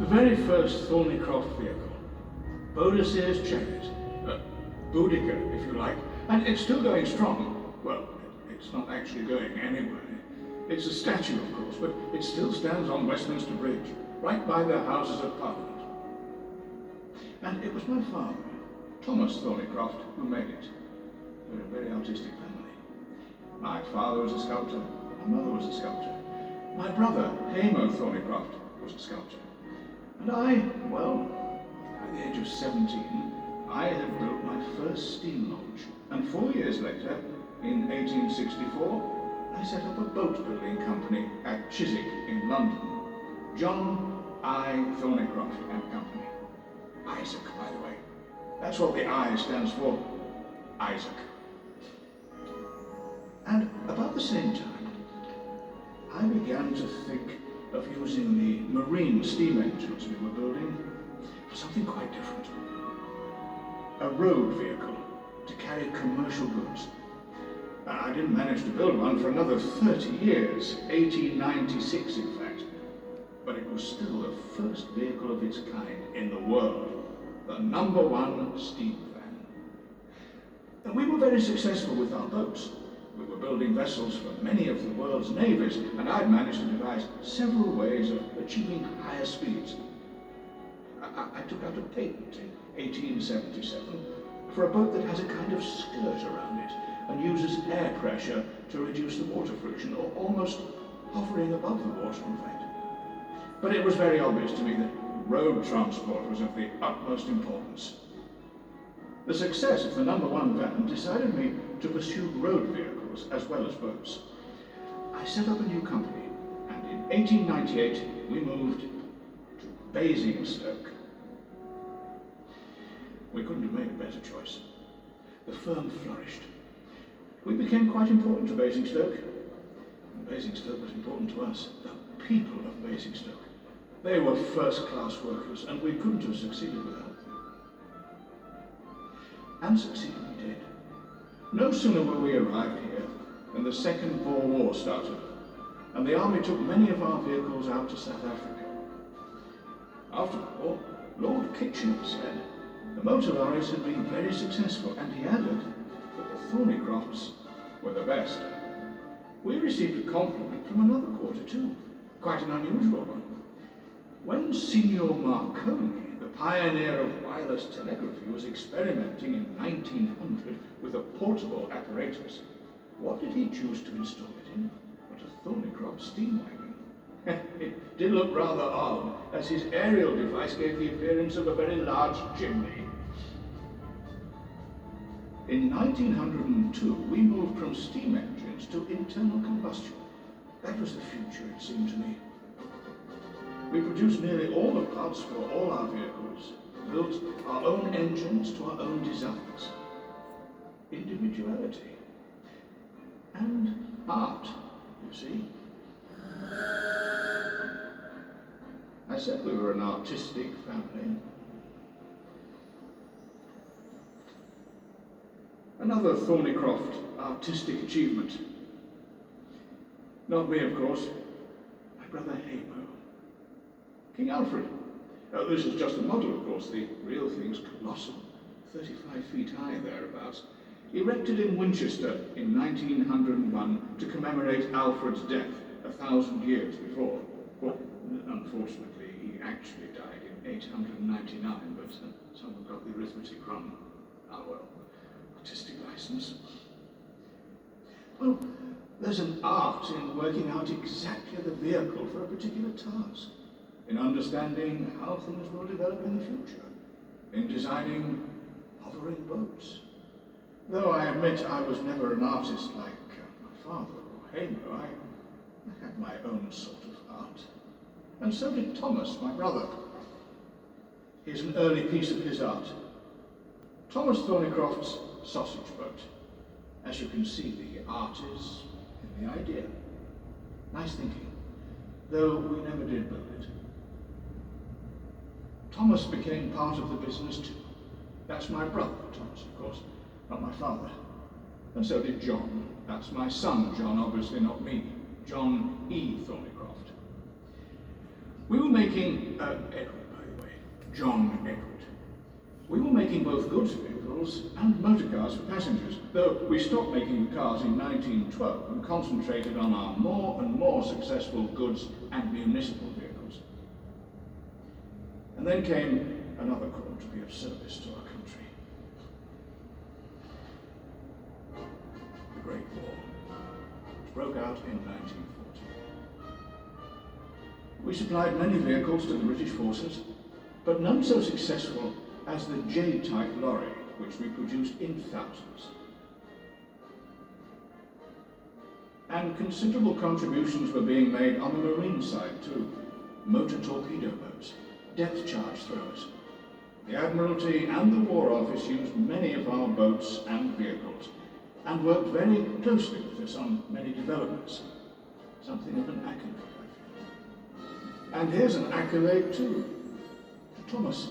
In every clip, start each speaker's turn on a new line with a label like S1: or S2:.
S1: very first Thornycroft vehicle, Boadicea's chariot, Boudica, if you like, and it's still going strong. Well, it's not actually going anywhere. It's a statue, of course, but it still stands on Westminster Bridge, right by the Houses of Parliament. And it was my father, Thomas Thornycroft, who made it. We're a very artistic family. My father was a sculptor, my mother was a sculptor. My brother, Hamo Thornycroft, was a sculptor. And I, well, by the age of 17, I had built my first steam launch. And 4 years later, in 1864, I set up a boat building company at Chiswick in London. John I. Thornycroft and Company. Isaac, by the way. That's what the I stands for. Isaac. And about the same time, I began to think of using the marine steam engines we were building for something quite different. A road vehicle to carry commercial goods. I didn't manage to build one for another 30 years, 1896 in fact. But it was still the first vehicle of its kind in the world, the #1 steam van. And we were very successful with our boats. We were building vessels for many of the world's navies, and I'd managed to devise several ways of achieving higher speeds. I took out a patent in 1877 for a boat that has a kind of skirt around it and uses air pressure to reduce the water friction, or almost hovering above the water, in fact. But it was very obvious to me that road transport was of the utmost importance. The success of the #1 van decided me to pursue road vehicles as well as boats. I set up a new company, and in 1898 we moved to Basingstoke. We couldn't have made a better choice. The firm flourished. We became quite important to Basingstoke, and Basingstoke was important to us, the people of Basingstoke. They were first-class workers, and we couldn't have succeeded without them. And succeed we did. No sooner were we arrived here than the Second Boer War started, and the army took many of our vehicles out to South Africa. After the war, Lord Kitchener said the motor lorries had been very successful, and he added that the Thornycrofts were the best. We received a compliment from another quarter too, quite an unusual one. When Signor Marconi, the pioneer of wireless telegraphy, was experimenting in 1900 with a portable apparatus, what did he choose to install it in but a Thornycroft steam wagon? It did look rather odd, as his aerial device gave the appearance of a very large chimney. In 1902, we moved from steam engines to internal combustion. That was the future, it seemed to me. We produced nearly all the parts for all our vehicles, built our own engines to our own designs. Individuality. And art, you see. I said we were an artistic family. Another Thornycroft artistic achievement. Not me, of course. My brother Hamo. King Alfred. This is just a model, of course. The real thing's colossal, 35 feet high thereabouts. Erected in Winchester in 1901 to commemorate Alfred's death 1,000 years before. Well, unfortunately, he actually died in 899, but someone got the arithmetic wrong. Ah well, artistic license. Well, there's an art in working out exactly the vehicle for a particular task, in understanding how things will develop in the future, in designing hovering boats. Though I admit I was never an artist like my father or Hamo, I had my own sort of art. And so did Thomas, my brother. Here's an early piece of his art. Thomas Thornycroft's sausage boat. As you can see, the art is in the idea. Nice thinking, though we never did build it. Thomas became part of the business too. That's my brother, Thomas, of course, not my father. And so did John. That's my son, John, obviously not me. John E. Thornycroft. We were making, Edward, John Edward. We were making both goods vehicles and motor cars for passengers, though we stopped making the cars in 1912 and concentrated on our more and more successful goods and municipal vehicles. And then came another call to be of service to our country. The Great War, which broke out in 1940. We supplied many vehicles to the British forces, but none so successful as the J-type lorry, which we produced in thousands. And considerable contributions were being made on the marine side too. Motor torpedo boats, depth charge throwers. The Admiralty and the War Office used many of our boats and vehicles, and worked very closely with us on many developments. Something of an accolade, I feel. And here's an accolade too. Thomas.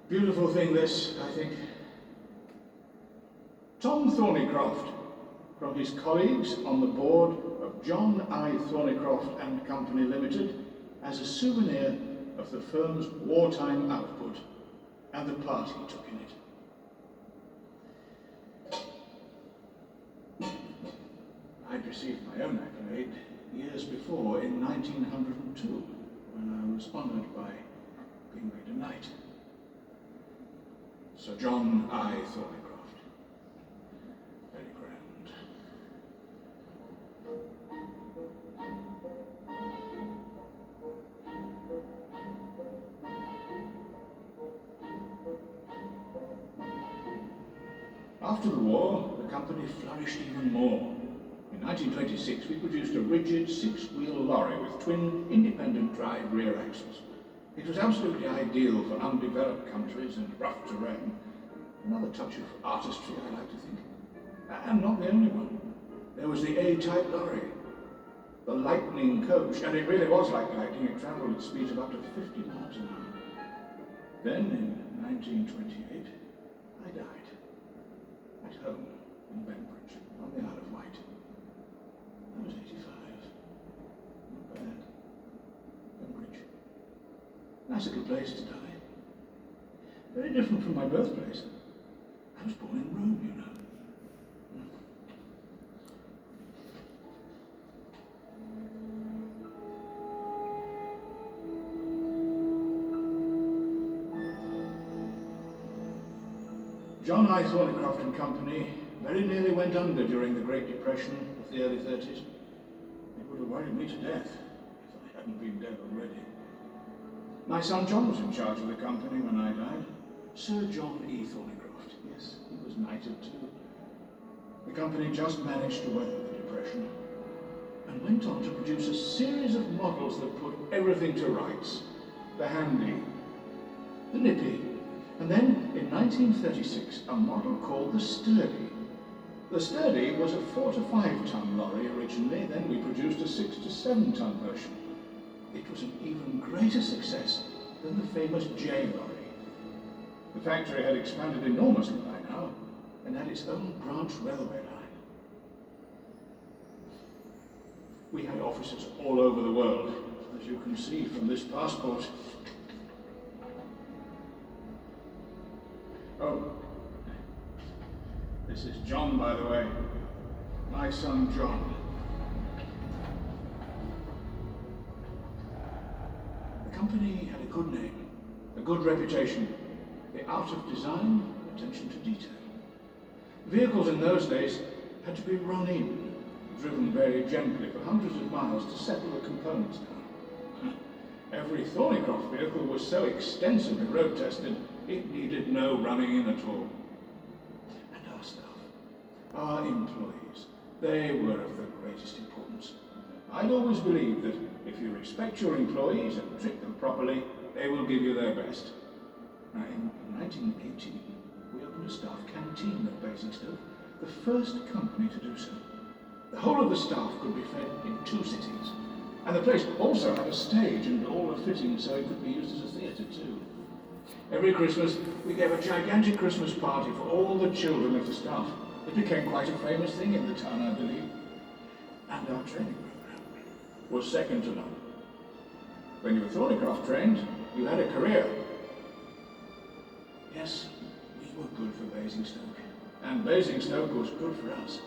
S1: Beautiful thing this, I think. Tom Thornycroft, from his colleagues on the board of John I. Thornycroft and Company Limited, as a souvenir of the firm's wartime output and the part he took in it. I'd received my own accolade years before in 1902, when I was honoured by being made a knight. Sir John I. Thornycroft. Very grand. After the war, the company flourished even more. In 1926, we produced a rigid six-wheel lorry with twin independent drive rear axles. It was absolutely ideal for undeveloped countries and rough terrain. Another touch of artistry, I like to think. And not the only one. There was the A-type lorry, the lightning coach, and it really was like lightning. It travelled at speeds of up to 50 miles an hour. Then, in 1928, I died. At home in Bembridge, on the Isle of Wight. I was 85. Not bad. Bembridge. Nice little place to die. Very different from my birthplace. I was born in Rome, you know. John I. Thornycroft and Company very nearly went under during the Great Depression of the early 30s. It would have worried me to death if I hadn't been dead already. My son John was in charge of the company when I died. Sir John E. Thornycroft. Yes, he was knighted too. The company just managed to weather the Depression and went on to produce a series of models that put everything to rights. The handy, the nippy, and then in 1936 a model called the Sturdy. The Sturdy was a 4 to 5 ton lorry originally, then we produced a 6 to 7 ton version. It was an even greater success than the famous J lorry. The factory had expanded enormously by now and had its own branch railway line. We had offices all over the world, as you can see from this passport. Oh, this is John, by the way. My son, John. The company had a good name, a good reputation, the art of design, attention to detail. Vehicles in those days had to be run in, driven very gently for hundreds of miles to settle the components down. Every Thornycroft vehicle was so extensively road tested, it needed no running in at all. And our staff, our employees, they were of the greatest importance. I'd always believed that if you respect your employees and treat them properly, they will give you their best. Now, in 1918, we opened a staff canteen at Basingstoke, the first company to do so. The whole of the staff could be fed in 2 sittings, and the place also had a stage and all the fittings so it could be used as a theatre too. Every Christmas, we gave a gigantic Christmas party for all the children of the staff. It became quite a famous thing in the town, I believe. And our training program was second to none. When you were Thornycroft trained, You had a career. Yes, we were good for Basingstoke. And Basingstoke was good for us.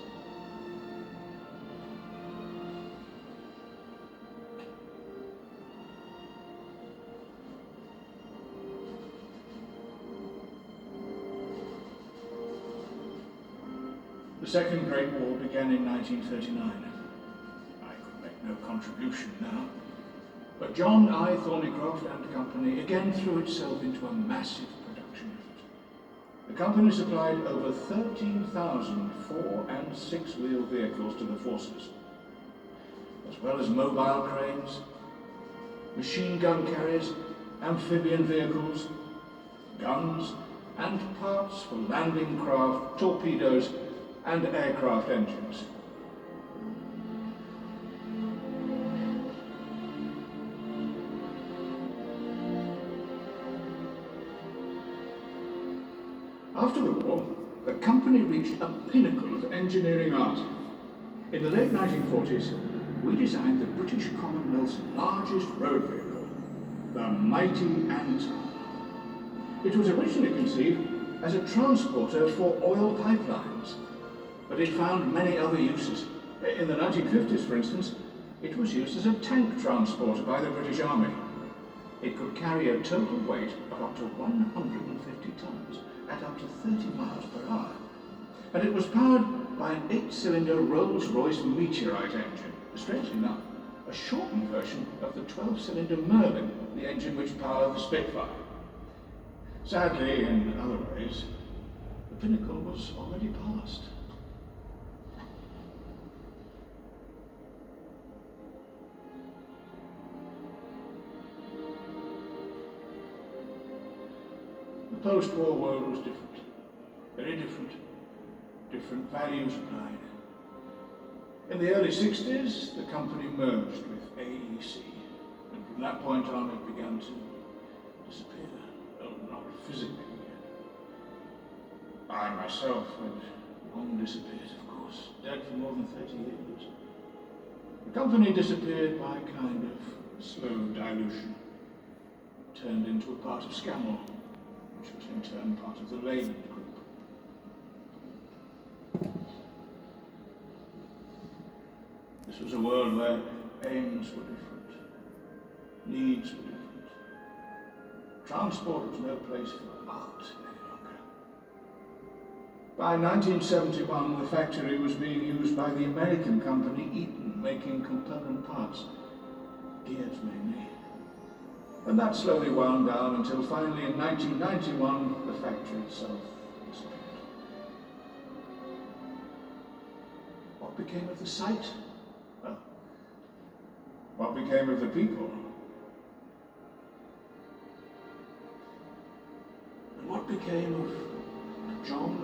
S1: The Second Great War began in 1939. I could make no contribution now. But John I. Thornycroft and Company again threw itself into a massive production effort. The company supplied over 13,000 4- and 6-wheel vehicles to the forces, as well as mobile cranes, machine gun carriers, amphibian vehicles, guns, and parts for landing craft, torpedoes, and aircraft engines. After the war, the company reached a pinnacle of engineering art. In the late 1940s, we designed the British Commonwealth's largest road vehicle, the mighty Anton. It was originally conceived as a transporter for oil pipelines, but it found many other uses. In the 1950s, for instance, it was used as a tank transporter by the British Army. It could carry a total weight of up to 150 tons at up to 30 miles per hour. And it was powered by an 8-cylinder Rolls-Royce Meteorite engine, strangely enough, a shortened version of the 12-cylinder Merlin, the engine which powered the Spitfire. Sadly, in other ways, the pinnacle was already past. The post-war world was different, very different. Different values applied. In the early 60s, the company merged with AEC, and from that point on it began to disappear. Well, not physically. I myself had long disappeared, of course, dead for more than 30 years. The company disappeared by a kind of slow dilution, turned into a part of Scammell, which was in turn part of the Leyland Group. This was a world where aims were different, needs were different. Transport was no place for art any longer. By 1971, the factory was being used by the American company Eaton, making component parts, gears mainly. And that slowly wound down until finally in 1991, the factory itself disappeared. What became of the site? Well, what became of the people? And what became of John